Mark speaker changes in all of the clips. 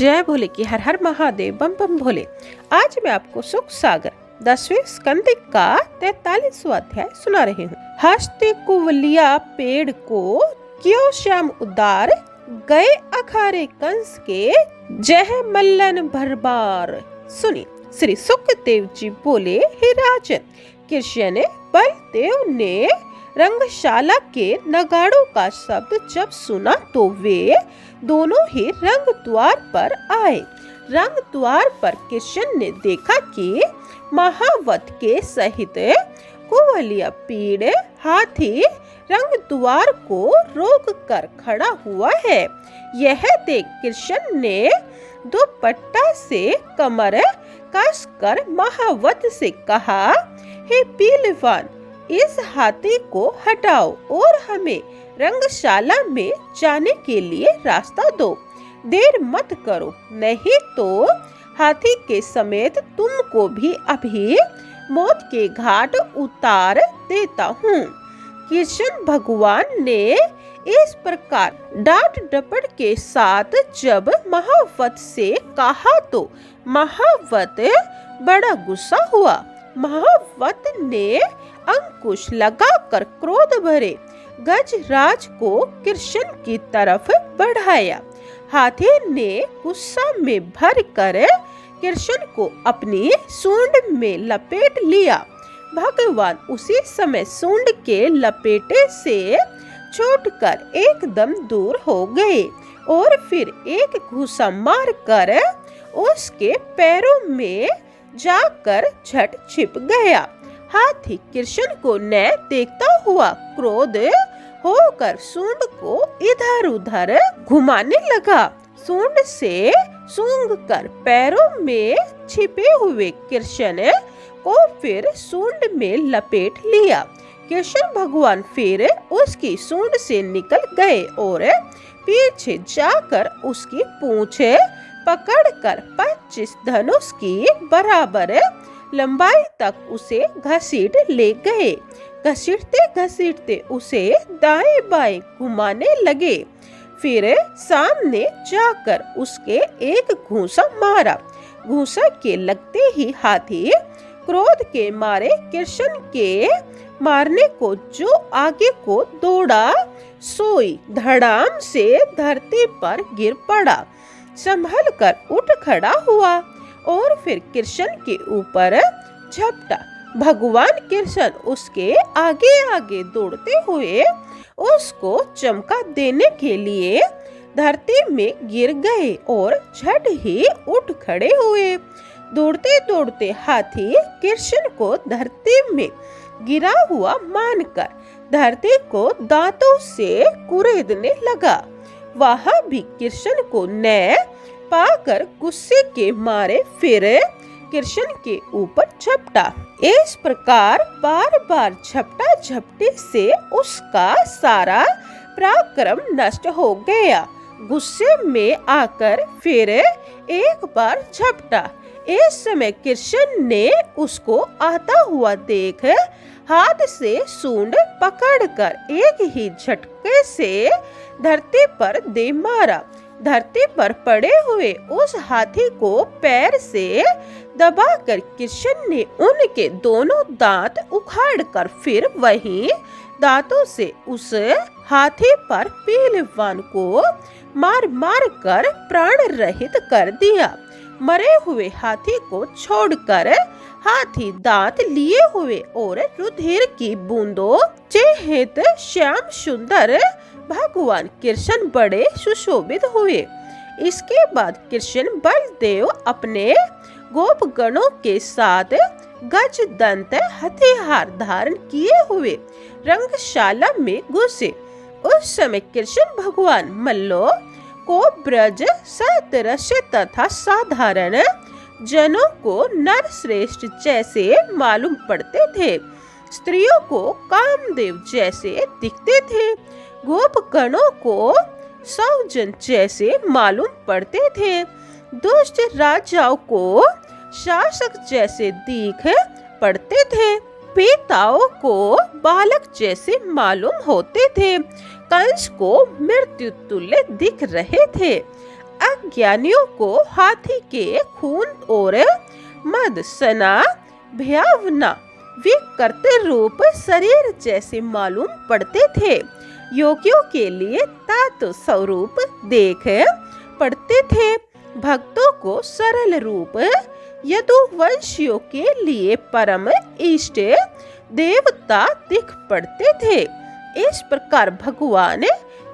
Speaker 1: जय भोले की हर हर महादेव बम बम भोले। आज मैं आपको सुख सागर 10वें स्कंद का 43वां अध्याय सुना रही हूँ। हंसते कुवलिया पेड़ को क्यों श्याम उदार, गए अखारे कंस के जय मल्लन भरबार। सुनी श्री सुखदेव जी बोले, हे राजन, कृष्ण बलदेव ने रंगशाला के नगाड़ों का शब्द जब सुना तो वे दोनों ही रंग द्वार पर आए। रंग द्वार पर कृष्ण ने देखा कि महावत के सहित कुवलिया पीड़ हाथी रंग द्वार को रोक कर खड़ा हुआ है। यह देख कृष्ण ने दुपट्टा से कमर कसकर महावत से कहा, हे पीलवान, इस हाथी को हटाओ और हमें रंगशाला में जाने के लिए रास्ता दो। देर मत करो, नहीं तो हाथी के समेत तुमको भी अभी मौत के घाट उतार देता हूँ। कृष्ण भगवान ने इस प्रकार डांट डपट के साथ जब महावत से कहा तो महावत बड़ा गुस्सा हुआ। महावत ने अंकुश लगाकर क्रोध भरे गजराज को कृष्ण की तरफ बढ़ाया। हाथी ने गुस्सा में भर कर कृष्ण को अपनी सूंड में लपेट लिया। भगवान उसी समय सूंड के लपेटे से छूटकर एकदम दूर हो गए और फिर एक घुसा मारकर उसके पैरों में जाकर झट छिप गया। हाथी कृष्ण को न देखता हुआ क्रोध होकर सूंड को इधर उधर घुमाने लगा। सूंड से सूंघ कर पैरों में छिपे हुए कृष्ण को फिर सूंड में लपेट लिया। कृष्ण भगवान फिर उसकी सूंड से निकल गए और पीछे जाकर उसकी पूंछ पकड़कर 25 धनुष की बराबर लंबाई तक उसे घसीट ले गए। घसीटते घसीटते उसे दाएं बाएं घुमाने लगे। फिर सामने जाकर उसके एक घूंसा मारा। घूंसा के लगते ही हाथी क्रोध के मारे कृष्ण के मारने को जो आगे को दौड़ा, सोई धड़ाम से धरती पर गिर पड़ा। संभल कर उठ खड़ा हुआ और फिर कृष्ण के ऊपर झपटा। भगवान कृष्ण उसके आगे आगे दौड़ते हुए उसको चमका देने के लिए धरती में गिर गए और झट ही उठ खड़े हुए। दौड़ते दौड़ते हाथी कृष्ण को धरती में गिरा हुआ मानकर धरती को दांतों से कुरेदने लगा। वहां भी कृष्ण को न पाकर गुस्से के मारे फिर कृष्ण के ऊपर झपटा। इस प्रकार बार बार झपटा झपटी से उसका सारा पराक्रम नष्ट हो गया। गुस्से में आकर फिर एक बार झपटा। इस समय कृष्ण ने उसको आता हुआ देख हाथ से सूंड पकड़कर एक ही झटके से धरती पर दे मारा। धरती पर पड़े हुए उस हाथी को पैर से दबाकर कृष्ण ने उनके दोनों दांत उखाड़कर फिर वहीं दांतों से उस हाथी पर पहलवान को मार मार कर प्राण रहित कर दिया। मरे हुए हाथी को छोड़कर हाथी दांत लिए हुए और रुधिर की बूंदों चेहित श्याम सुंदर भगवान कृष्ण बड़े सुशोभित हुए। इसके बाद कृष्ण बलदेव अपने गोपगणों के साथ गज दंत हथियार धारण किए हुए रंगशाला में घुसे। उस समय कृष्ण भगवान मल्लों को ब्रज सदृश तथा साधारण जनों को नर श्रेष्ठ जैसे मालूम पड़ते थे। स्त्रियों को कामदेव जैसे दिखते थे। गोपगणों को सौजन जैसे मालूम पड़ते थे। दुष्ट राजाओं को शासक जैसे दिख पड़ते थे। पिताओं को बालक जैसे मालूम होते थे। कंस को मृत्यु तुल्य दिख रहे थे। अज्ञानियों को हाथी के खून और मद सना भयावना विकृत रूप शरीर जैसे मालूम पड़ते थे। योगियों के लिए तत्व स्वरूप देख पड़ते थे। भक्तों को सरल रूप यदुवंशियों के लिए परम इष्ट देवता दिख पड़ते थे। इस प्रकार भगवान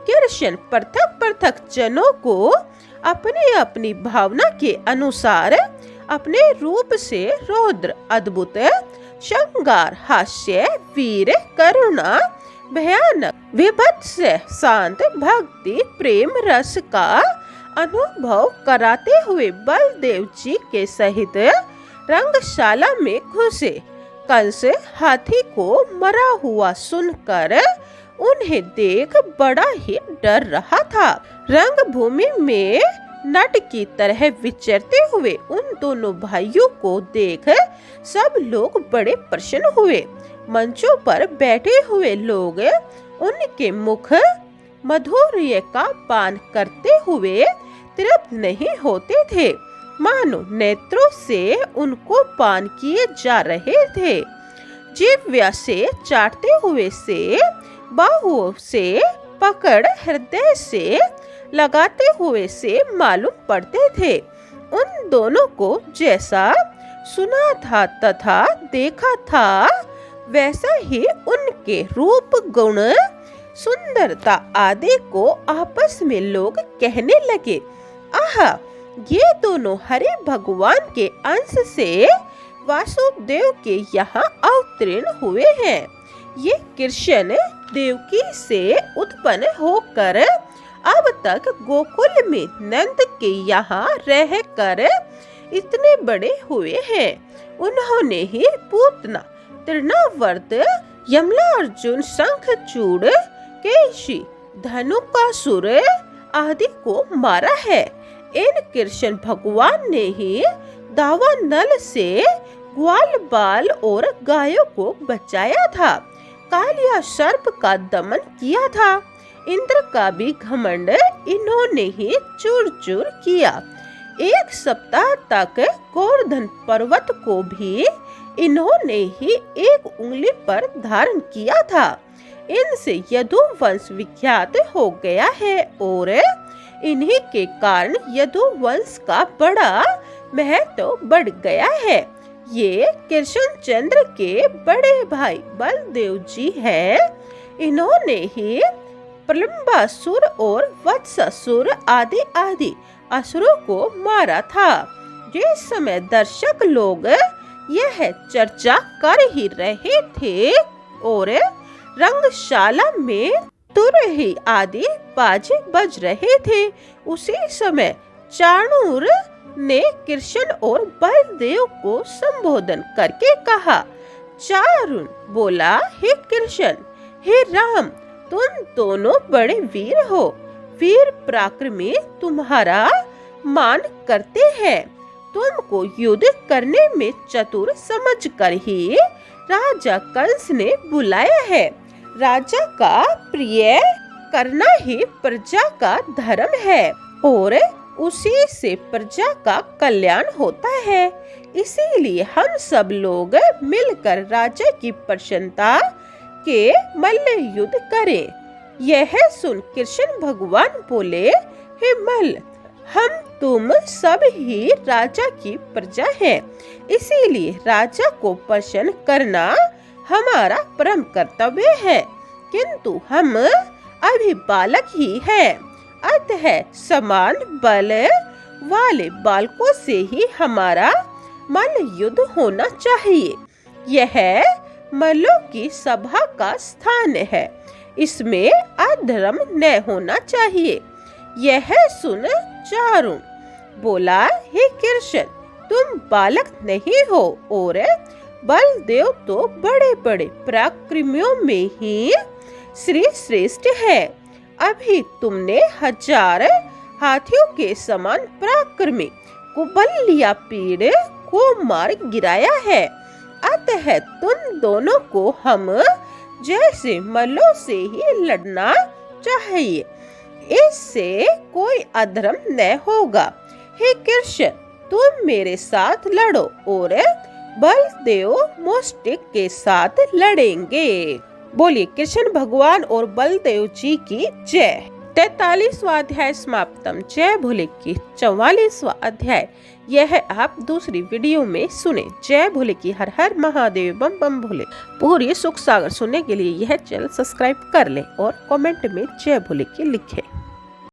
Speaker 1: कृष्ण पृथक पृथक जनों को अपनी अपनी भावना के अनुसार अपने रूप से रौद्र, अद्भुत, श्रृंगार, हास्य, वीर, करुणा, भयानक, विभत्स, शांत, भक्ति, प्रेम रस का अनुभव कराते हुए बलदेव जी के सहित रंगशाला में घुसे। कंस हाथी को मरा हुआ सुनकर उन्हें देख बड़ा ही डर रहा था। रंगभूमि में नट की तरह विचरते हुए उन दोनों भाइयों को देख सब लोग बड़े प्रसन्न हुए। मंचों पर बैठे हुए लोग उनके मुख माधुर्य का पान करते हुए तृप्त नहीं होते थे, मानो नेत्रों से उनको पान किए जा रहे थे। जिह्वा से चाटते हुए से, बाहुओं से पकड़ हृदय से लगाते हुए से मालूम पड़ते थे। उन दोनों को जैसा सुना था तथा देखा था वैसा ही उनके रूप, गुण, सुंदरता आदि को आपस में लोग कहने लगे, आहा, ये दोनों हरि भगवान के अंश से वासुदेव के यहाँ अवतीर्ण हुए हैं। ये कृष्ण देवकी से उत्पन्न होकर अब तक गोकुल में नंद के यहाँ रहकर इतने बड़े हुए हैं। उन्होंने ही पूतना, तृणावर्त, यमला, अर्जुन, शंखचूड़, केशी, धनुकासुर आदि को मारा है। इन कृष्ण भगवान ने ही दावानल से ग्वाल बाल और गायों को बचाया था। कालिया सर्प का दमन किया था। इंद्र का भी घमंड इन्होंने ही चूर चूर किया। 1 सप्ताह तक गोवर्धन पर्वत को भी इन्होंने ही 1 उंगली पर धारण किया था। इनसे यदुवंश विख्यात हो गया है और इन्हीं के कारण यदुवंश का बड़ा महत्व बढ़ गया है। ये कृष्णचंद्र के बड़े भाई बलदेव जी हैं। इन्होंने ही प्रलंबासुर और वत्सासुर आदि आदि असुरों को मारा था। जिस समय दर्शक लोग यह चर्चा कर ही रहे थे और रंगशाला में तुरही आदि बाजे बज रहे थे, उसी समय चाणूर ने कृष्ण और बलदेव को संबोधन करके कहा। चारुन बोला, हे कृष्ण, हे राम, तुम दोनों बड़े वीर हो। वीर पराक्रमी तुम्हारा मान करते हैं। तुमको युद्ध करने में चतुर समझकर ही राजा कंस ने बुलाया है। राजा का प्रिय करना ही प्रजा का धर्म है और उसी से प्रजा का कल्याण होता है। इसीलिए हम सब लोग मिलकर राजा की प्रसन्नता के मल्ल युद्ध करें। यह सुन कृष्ण भगवान बोले, हे मल्ल, हम तुम सब ही राजा की प्रजा हैं। इसीलिए राजा को प्रसन्न करना हमारा परम कर्तव्य है। किंतु हम अभी बालक ही हैं, अतः समान बल वाले बालकों से ही हमारा मल्ल युद्ध होना चाहिए। यह मल्लों की सभा का स्थान है, इसमें अधर्म न होना चाहिए। यह सुन चारुण बोला, हे कृष्ण, तुम बालक नहीं हो और बलदेव तो बड़े बड़े पराक्रमियों में ही श्री श्रेष्ठ है। अभी तुमने 1000 हाथियों के समान पराक्रमी कुबलिया पीड़ को मार गिराया है। अतः तुम दोनों को हम जैसे मल्लों से ही लड़ना चाहिए। इससे कोई अधर्म न होगा। हे कृष्ण, तुम मेरे साथ लड़ो और बलदेव मुष्टिक के साथ लड़ेंगे। बोलिए कृष्ण भगवान और बलदेव जी की जय। 43वां अध्याय समाप्तम। जय भोले की 44वां अध्याय यह आप दूसरी वीडियो में सुने। जय भोले की हर हर महादेव बम बम भोले। पूरी सुख सागर सुनने के लिए यह चैनल सब्सक्राइब कर ले और कमेंट में जय भोले की लिखे।